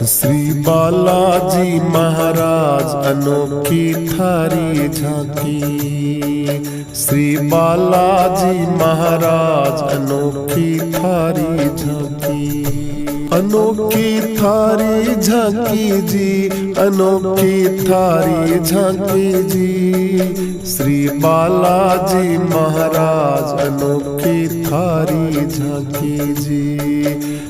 श्री बालाजी महाराज अनोखी थारी झांकी। श्री बालाजी महाराज अनोखी थारी झांकी। अनोखी थारी झांकी जी, अनोखी थारी झांकी जी। श्री बालाजी महाराज अनोखी थारी झांकी जी।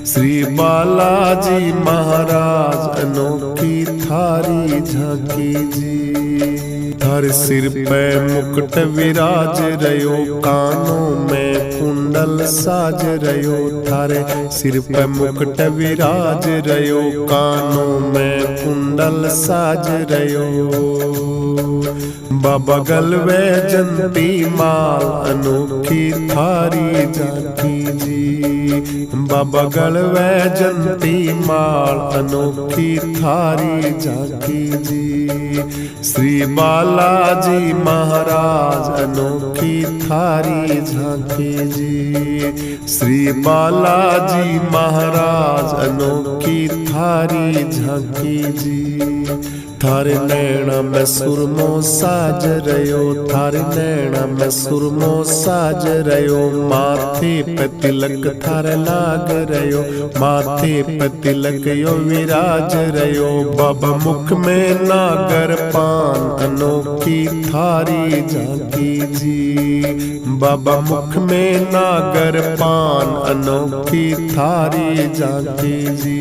श्री बालाजी महाराज अनोखी थारी झांकी जी। थारे सिर पे मुकुट विराज रयो, कानों में कुंडल साज रयो। थारे सिर पे मुकुट विराज रयो, कानों में कुंडल साज रयो। बगल में जंती माल अनोखी थारी झांकी जी। बगल में जंती माल अनोखी थारी झांकी जी। श्री बालाजी महाराज अनोखी थारी झांकी जी। श्री बालाजी महाराज अनोखी थारी झांकी जी। थारे नैना में सुरमो साज रयो, थारे नैना में सुरमो साज रयो। माथे पे तिलक थारे लाग रयो, माथे पे तिलक यो विराज रयो। बाबा मुख में नागर पान अनोखी थारी झांकी जी। बाबा मुख में नागर पान अनोखी थारी झांकी जी।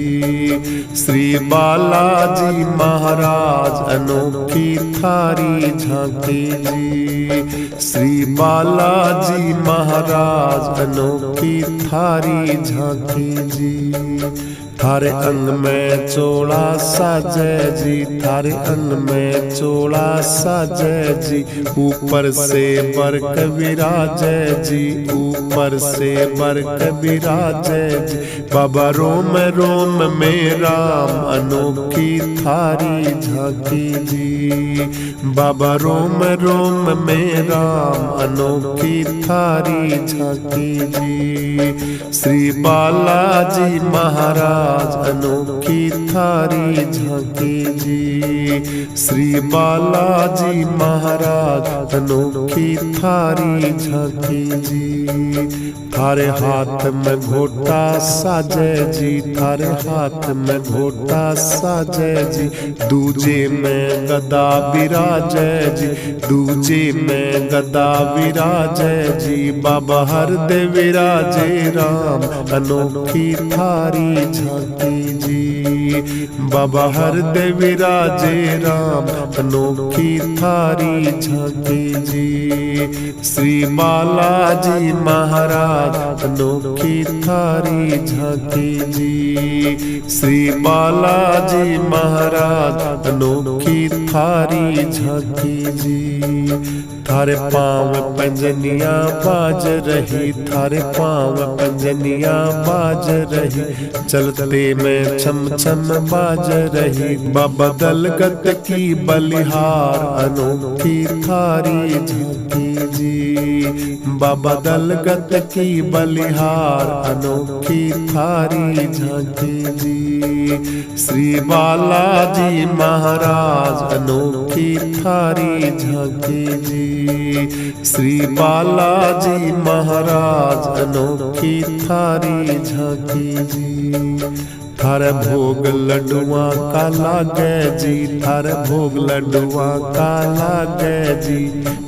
श्री बालाजी महाराज अनोखी थारी झांकी जी। श्री बालाजी महाराज अनोखी थारी झांकी जी। थारे अंग में चोला साजे जी, थारे अंग में चोला साजे जी। ऊपर से बरक विराजे जी, ऊपर से बरक विराजे जी। बाबा रोम रोम में राम अनोखी थारी झांकी जी। बाबा रोम रोम में राम अनोखी थारी झांकी जी। श्री बालाजी महाराज अनोखी थारी झांकी जी। श्री बालाजी महाराज अनोखी थारी झांकी जी। थारे हाथ में घोटा साजे जी, थारे हाथ में घोटा साजे जी। दूजे में गदा विराजे जी, दूजे में गदा विराजे जी। बाबा हरदे विराजे राम अनोखी थारी झांकी जी। बाबा हरदे विराजे राम अनोखी थारी झांकी जी। श्री बालाजी महाराज अनोखी थारी झांकी जी। श्री बालाजी महाराज अनोखी थारी झांकी जी। थारे पाँव पंजनिया बाज रही, थारे पाँव पंजनिया बाज रही। चलते में छम छम बाज रही। बाबा दलगत की बलिहार अनोखी थारी झांकी जी। बाबा दलगत की बलिहार अनोखी थारी झांकी जी। श्री बालाजी महाराज अनोखी थारी झांकी जी। श्री बालाजी महाराज अनोखी थारी झांकी जी। थारे भोग लड्डुआ का लागे जी, थारे भोग लड्डुआ का लागे जी।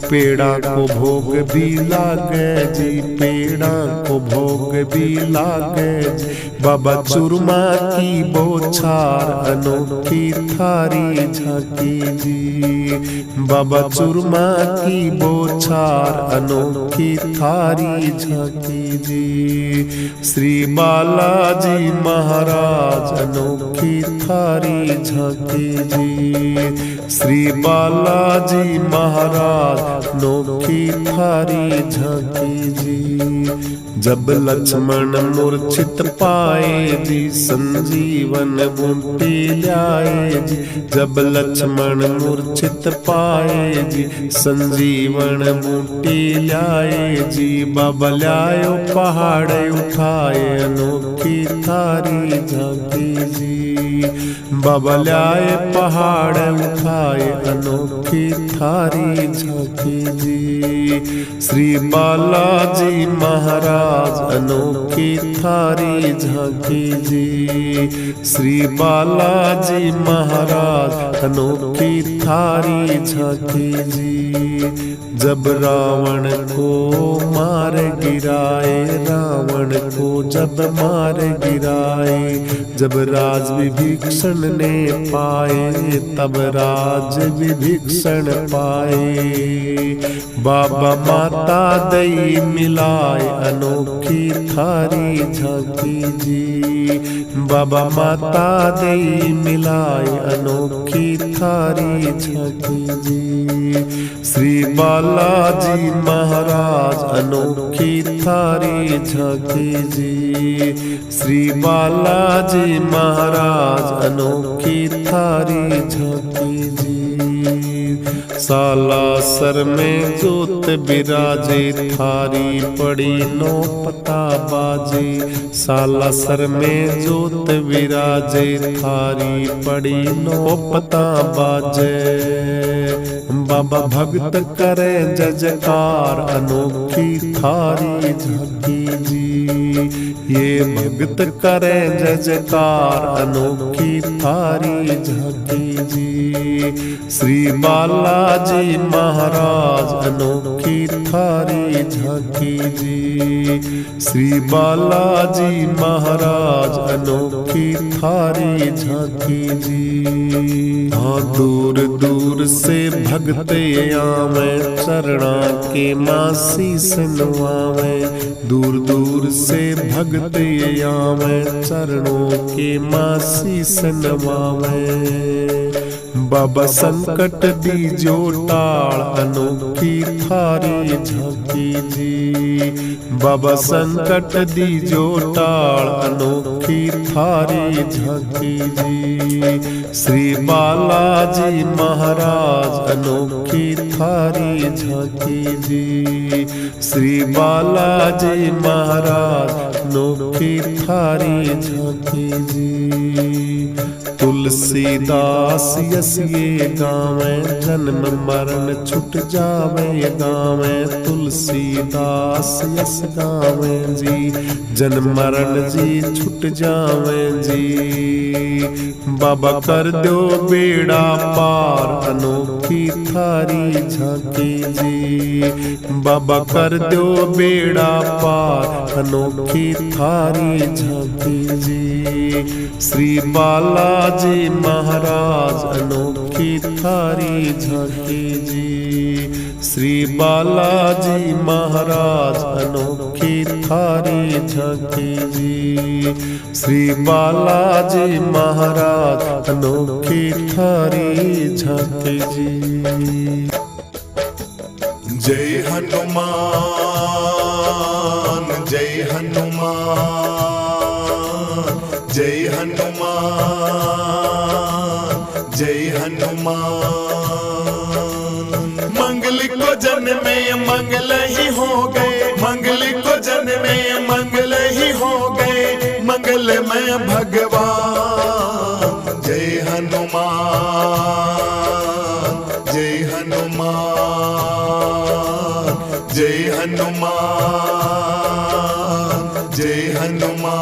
पेड़ा को भोग भी लागे जी, पेड़ा को भोग भी लागे जी। बाबा चूरमा की बोछार अनोखी थारी झांकी जी। बाबा चूरमा की बोछार अनोखी थारी झांकी जी। श्री बालाजी महाराज अनोखी थारी झांकी जी। श्री बालाजी महाराज अनोखी थारी झांकी जी। जब लक्ष्मण मूर्छित पाए पाए जी, संजीवन बूटी ल्याए जी। जब लक्ष्मण मूर्छित पाए जी, संजीवन बूटी ल्याए जी। बाबा ल्यायो पहाड़ उठाए, अनोखी थारी झांकी जी। बाबा ल्याए पहाड़ उठाए, अनोखी थारी झांकी जी। श्री बालाजी महाराज अनोखी थारी झांकी जी। श्री बालाजी महाराज अनोखी थारी झांकी जी। जब रावण को मार गिराए, रावण को जब मार गिराए। जब राज विभीषण ने पाए, तब राज विभीषण पाए। बाबा माता दई मिलाए, अनोखी थारी झांकी जी। बाबा माता दई मिलाए, अनोखी थारी झांकी जी। श्री बालाजी महाराज अनोखी थारी झांकी जी। श्री बालाजी महाराज अनोखी थारी झांकी जी। सालासर में जोत बिराजे, थारी पड़ी नो पता बाजे। सालासर में जोत विराजे, थारी पड़ी नो पता बाजे। बाबा भक्त करे जय जयकार, अनोखी थारी झांकी जी। ये भक्त करे जय जयकार, अनोखी थारी झांकी जी। श्री बालाजी महाराज अनोखी थारी झांकी जी। श्री बालाजी महाराज अनोखी थारी झांकी जी। हाँ दूर दूर से भगत आवे, चरणा के मासी सुनवावे। दूर दूर से भगत आवे, चरणों के मासी सुनवावे। बाबा संकट दीजो टाल, अनोखी थारी झांकी जी। बाबा संकट दीजो टाल, अनोखी थारी झांकी जी। श्री बालाजी महाराज अनोखी थारी झांकी जी। श्री बालाजी महाराज अनोखी थारी झांकी जी। तुलसीदास यस ये गावे, जन्म मरण छुट जावे गावे। तुलसीदास यस गावे जी, जन्म मरण जी छुट जावे जी। बाबा कर दो बेड़ा पार, अनोखी थारी झांकी जी। बाबा कर दो बेड़ा पार, अनोखी थारी झांकी जी। श्री बालाजी महाराज अनोखी थारी झांकी जी। श्री बालाजी महाराज अनोखी थारी झांकी जी। श्री बालाजी महाराज अनोखी थारी झांकी जी। जय हनुमान, जय हनुमान, जय हनुमान, जय हनुमान। मंगल को जन्म में मंगल ही हो गए, मंगल को जन्म में मंगल ही हो गए, मंगल में भगवान। जय हनुमान, जय हनुमान, जय हनुमान, जय हनुमान।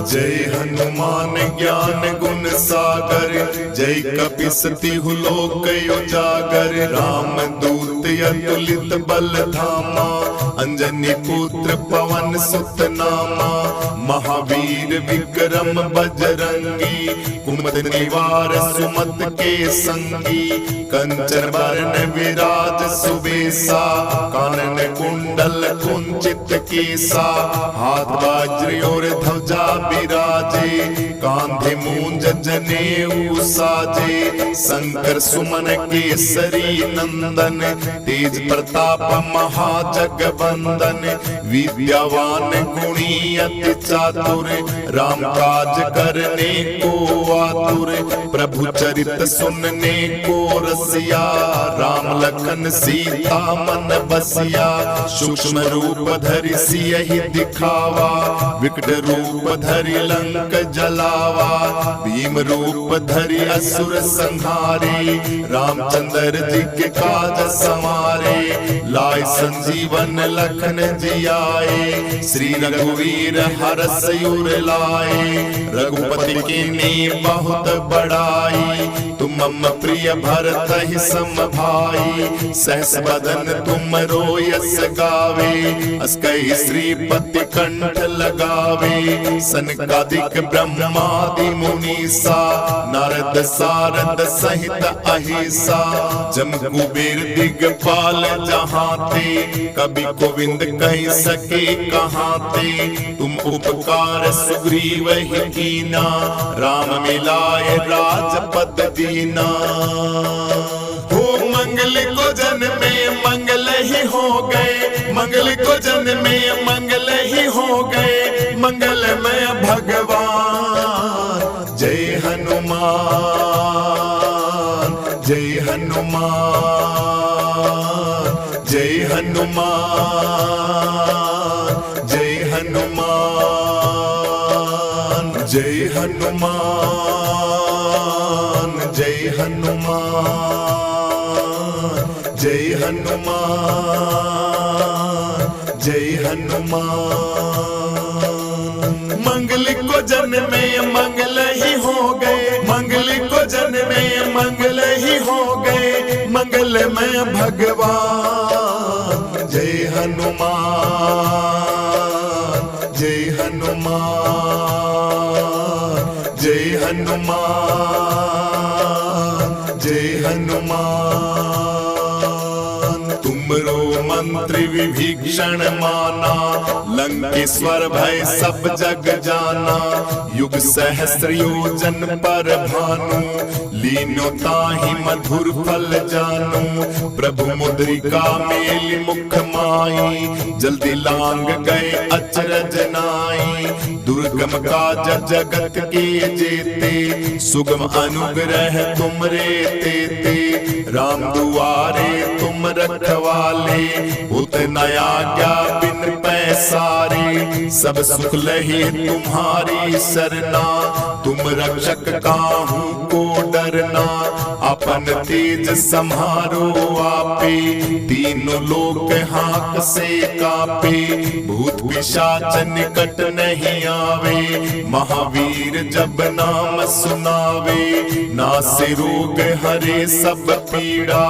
जय हनुमान ज्ञान गुण सागर, जय कपिसति लोक उजागर। राम दूत अतुलित बल धामा, अंजनी पुत्र पवन सुत नामा। महावीर विक्रम बजरंगी, कुमत निवार सुमत के संगी। कंचन वरण विराज सुबेसा, कानन कुंडल कुंचित केसा। हाथ वज्र और ध्वजा विराजे, कांधे मूंज जनेऊ साजे। शंकर सुमन केसरी नंदन, तेज प्रताप महाजगवंदन। विद्यावान गुणी अति चातुर, राम काज करने को आतुर। प्रभु चरित सुनने को रसिया, राम लखन सीता मन बसिया। सूक्ष्म रूप धरि सियहि दिखावा, विकट रूप धरि लंक जलावा। भीम रूप धरि असुर संहारे, रामचंद्र जी के काज समारे। लाय संजीवन लखन जियाए, श्री रघुवीर हरष उर लाए। रघुपति के ने बहुत बड़ाई, तुम मम प्रिय भरत ही सम भाई। सहस बदन तुम रोयस गावे, अस कहि श्रीपति कंठ लगावे। सनकादिक ब्रह्मादि मुनीसा, नारद सारद सहित अहिसा। जम कुबेर दिगपाल जहाते, कवि गोविंद कह सके कहाते। तुम उपकार सुग्रीव ही कीना, राम मिलाए राजपद दीना। हो मंगल को जन में मंगल ही हो गए, मंगल को जन में मंगल ही हो गए। मंगल में भगवान, जय हनुमान, जय हनुमान, जय हनुमान, जय हनुमान, जय हनुमान, जय हनुमान, जय हनुमान, जय हनुमान। मंगल को जन में मंगल ही हो गए, मंगल को जन में मंगल ही हो गए। मंगल में भगवान, जय हनुमान, जय हनुमान, जय हनुमान, जय हनुमान। तुमरो मंत्र विभीषण माना, लंकेश्वर भय सब जग जाना। युग सहस्र योजन पर भानु, लीनो ताहि मधुर फल जानू। प्रभु मुद्रिका मेल मुख माई, जल्दी लांग गए अचरज नाई। दुर्गम काज जगत के जेते, सुगम अनुग्रह तुमरे तेते। राम दुआरे तुम रखवाले, उत नया क्या बिन पैसारे। सब सुख लहे तुम्हारी सरना, तुम रक्षक काहू को डरना। अपन तेज सम्हारो आपे, तीनों लोक हाक से कापे। भूत पिशाच निकट नहीं आवे, महावीर जब नाम सुनावे। नासे रोग हरे सब पीड़ा,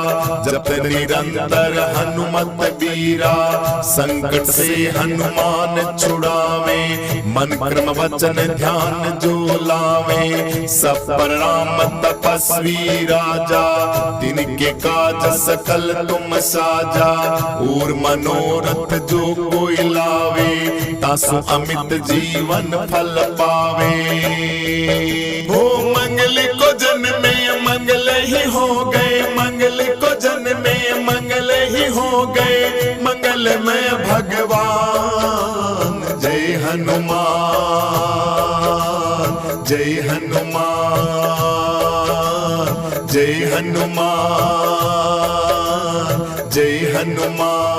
जप निरंतर हनुमत बीरा। संकट से हनुमान छुड़ावे, मन क्रम वचन ध्यान जो लावे। सब पर राम तपस्वी राजा, तिनके काज सकल तुम साजा। और मनोरथ जो कोई लावे, तासु अमित जीवन फल पावे। हो मंगल को जन में मंगल ही हो गए, मंगल को जन में मंगल ही हो गए। मंगल में भगवान, जय हनुमान, जय हनुमान, जय हनुमान, जय हनुमान।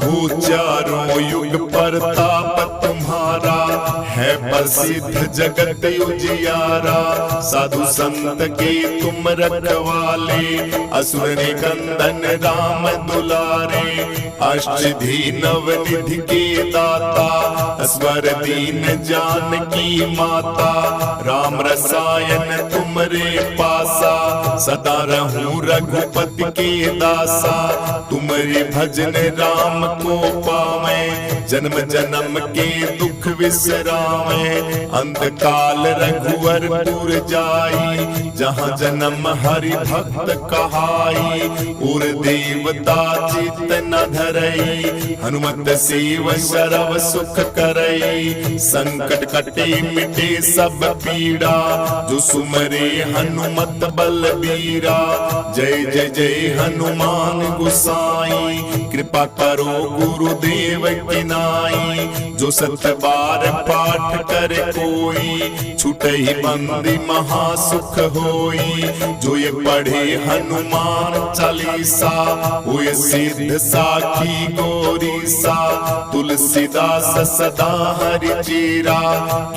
वो चारों युग प्रताप तुम्हारा, है प्रसिद्ध जगत उजियारा। साधु संत के तुम रखवाले, असुर निकंदन राम दुलारे। अष्टधी नवनिधि के दाता, स्वर दीन जानकी माता। राम रसायन तुमरे पासा, सदा रहूं रघुपति के दासा। तुमरे भजन राम को पावे, जन्म जन्म के दुख विश्राम। गावे। अंतकाल रघुवरपुर जाई, जहाँ जन्म हरि भक्त कहाई। उर देवता चित न धरई, हनुमत शिव शरव सुख करई। संकट कटे मिटे सब पीड़ा, जो सुमरे हनुमत बलबीरा। जय जय जय हनुमान गुसाई, कृपा करो गुरुदेव की नाई। जो सत बार पाठ करे कोई, छूटहि बंदी महासुख होई। जो ये पढ़े हनुमान चालीसा, हुए सिद्ध साखी गौरीसा। तुलसीदास सदा हरि चेरा,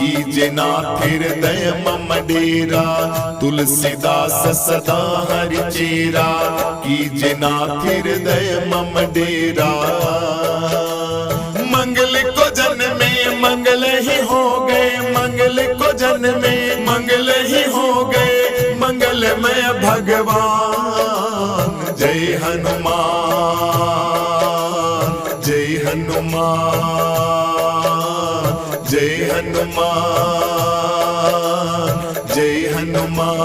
कीजे नाथ हृदय मम डेरा। तुलसीदास सदा हरि चेरा, कीजे नाथ हृदय मम डेरा। मंगल को जन्मे मंगल ही हो गए, मंगल को जन्मे मंगल ही हो गए। मंगलमय भगवान जय हनुमान, जय हनुमान, जय हनुमान, जय हनुमान,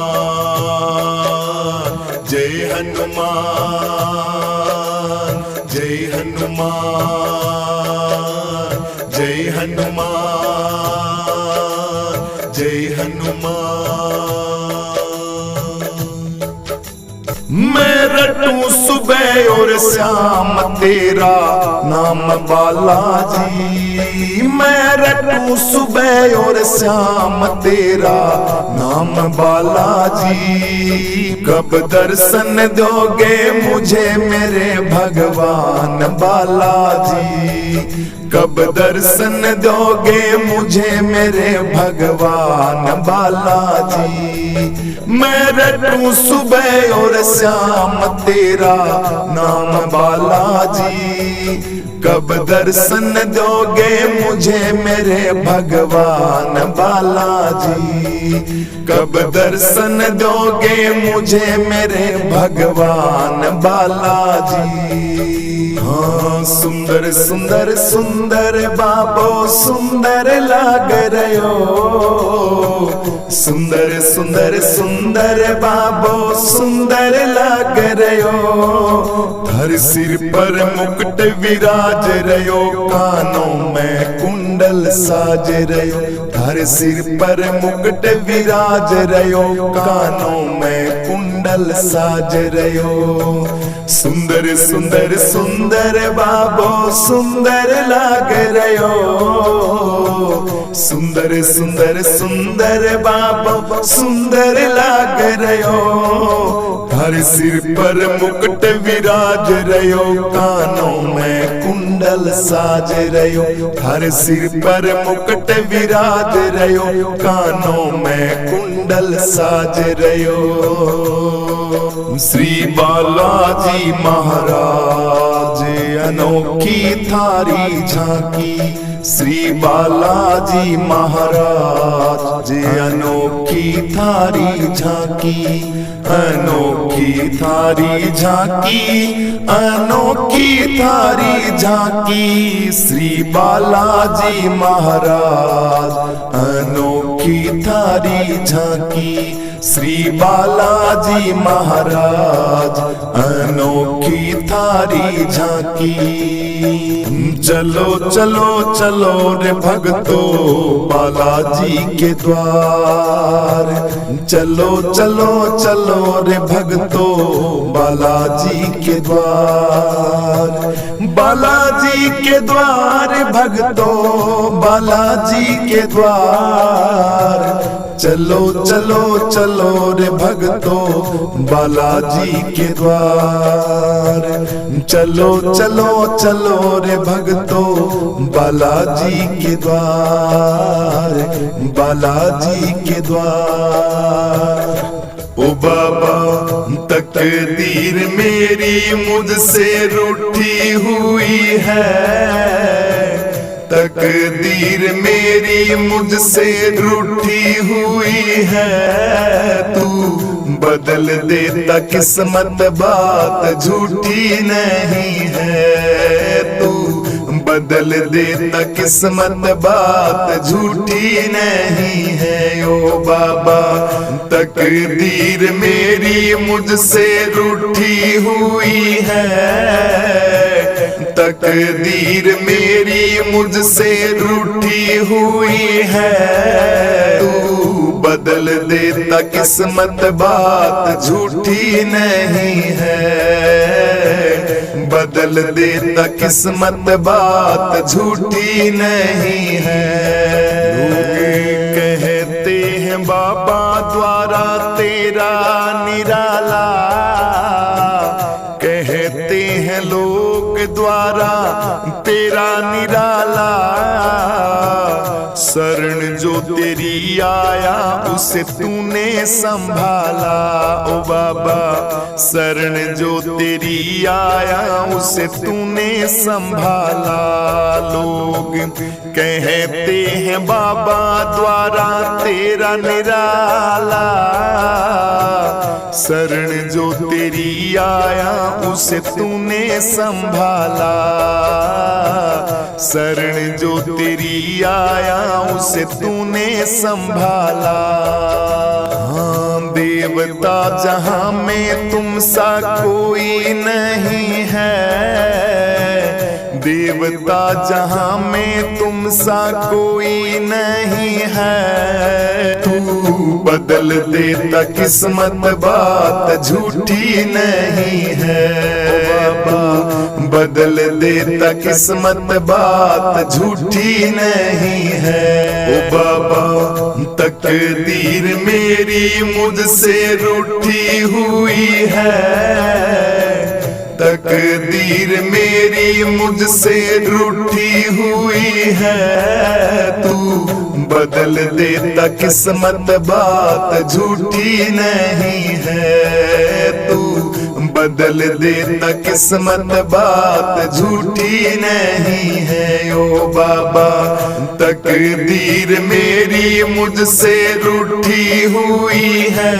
जय हनुमान, जय हनुमान, जय हनुमान, जय हनुमान। मैं रटूं सुबह और शाम तेरा नाम बालाजी। मैं रटूं सुबह और शाम तेरा नाम बालाजी। कब दर्शन दोगे मुझे मेरे भगवान बालाजी। कब दर्शन दोगे मुझे मेरे भगवान बालाजी। मैं रटूं सुबह और शाम तेरा नाम बालाजी। कब दर्शन दोगे मुझे मेरे भगवान बालाजी। कब दर्शन दोगे मुझे मेरे भगवान बालाजी। हाँ सुंदर सुंदर सुंदर बाबो सुंदर लाग रहे हो। सुंदर सुंदर सुंदर बाबो सुंदर लाग रहे हो। हर सिर पर मुकुट विराज रहो, कानों में कुंडल साज रहो। हर सिर पर मुकुट विराज रहो, कानों में कुंडल साज रहो। सुंदर सुंदर सुंदर बाबो सुंदर लाग रहे हो। सुंदर सुंदर सुंदर बाबो सुंदर लाग रहे हो। हर सिर पर मुकुट विराज रहो, कानों में कुंडल साज रहो। हर सिर पर मुकुट विराज रहो, कानों में कुंडल साज रहो। श्री बालाजी महाराज अनोखी थारी झांकी। श्री बालाजी महाराज अनोखी थारी झांकी। अनोखी थारी झांकी, अनोखी थारी झांकी। श्री बालाजी महाराज अनोखी थारी झांकी। श्री बालाजी महाराज अनोखी थारी झांकी। चलो चलो चलो रे भक्तो बालाजी के द्वार। चलो चलो चलो रे भक्तो बालाजी के द्वार। बालाजी के द्वार भक्तो बालाजी के द्वार। चलो चलो चलो रे भक्तो बालाजी के द्वार। चलो चलो चलो रे भक्तो बालाजी के द्वार। बालाजी के द्वार। ओ बाबा तकदीर मेरी मुझसे रूठी हुई है। तकदीर मेरी मुझसे रूठी हुई है। तू बदल देता किस्मत बात झूठी नहीं है। तू बदल देता किस्मत बात झूठी नहीं है ओ बाबा। तकदीर मेरी मुझसे रूठी हुई है, तकदीर मेरी मुझसे रूठी हुई है। तू बदल देता किस्मत बात झूठी नहीं है, बदल देता किस्मत बात झूठी नहीं है। लोग कहते हैं बाबा द्वारा तेरा निराला, कहते हैं लोग द्वारा तेरा निराला। शरण जो तेरी आया उसे तूने संभाला ओ बाबा, शरण जो तेरी आया उसे तूने संभाला। लोग कहते हैं बाबा द्वारा तेरा निराला, शरण जो तेरी आया उसे तूने संभाला, शरण जो तेरी आया उसे तूने संभाला। हाँ देवता जहां में तुम सा कोई नहीं है, देवता जहां में तुम सा कोई नहीं है। तू बदल देता किस्मत बात झूठी नहीं है बाबा, बदल देता किस्मत बात झूठी नहीं है ओ बाबा। तकदीर मेरी मुझसे रूठी हुई है, तकदीर मेरी मुझसे रूठी हुई है। तू बदल देता किस्मत बात झूठी नहीं है, तू बदल देता किस्मत बात झूठी नहीं है ओ बाबा। तकदीर मेरी मुझसे रूठी हुई है,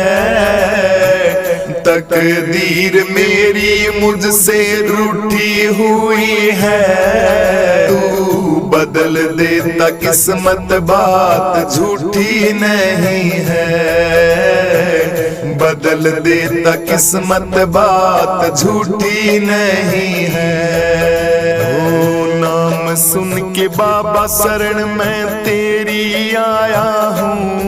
तकदीर मेरी मुझसे रूठी हुई है। तू बदल देता किस्मत बात झूठी नहीं है, बदल देता किस्मत बात झूठी नहीं है। ओ नाम सुन के बाबा शरण मैं तेरी आया हूँ,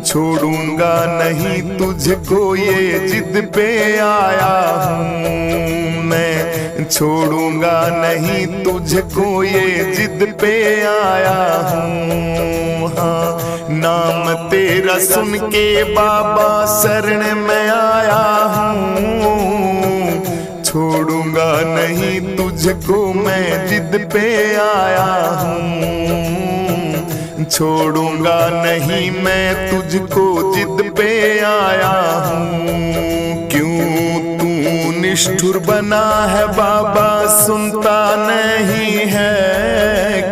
छोड़ूंगा नहीं तुझको ये जिद पे आया हूँ मैं, छोड़ूंगा नहीं तुझको ये जिद पे आया हूँ। हाँ नाम तेरा सुन के बाबा शरण में आया हूँ, छोड़ूंगा नहीं तुझको मैं जिद पे आया हूँ, छोड़ूंगा नहीं मैं तुझको जिद पे आया हूँ। क्यों तू निष्ठुर बना है बाबा सुनता नहीं है,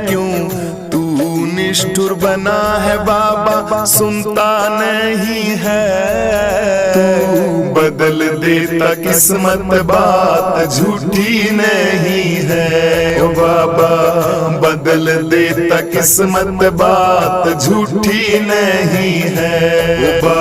क्यों तू निष्ठुर बना है बाबा सुनता नहीं है। तू बदल देता किस्मत बात झूठी नहीं है ओ बाबा, बदल देता किस्मत बात झूठी नहीं है ओ बाबा।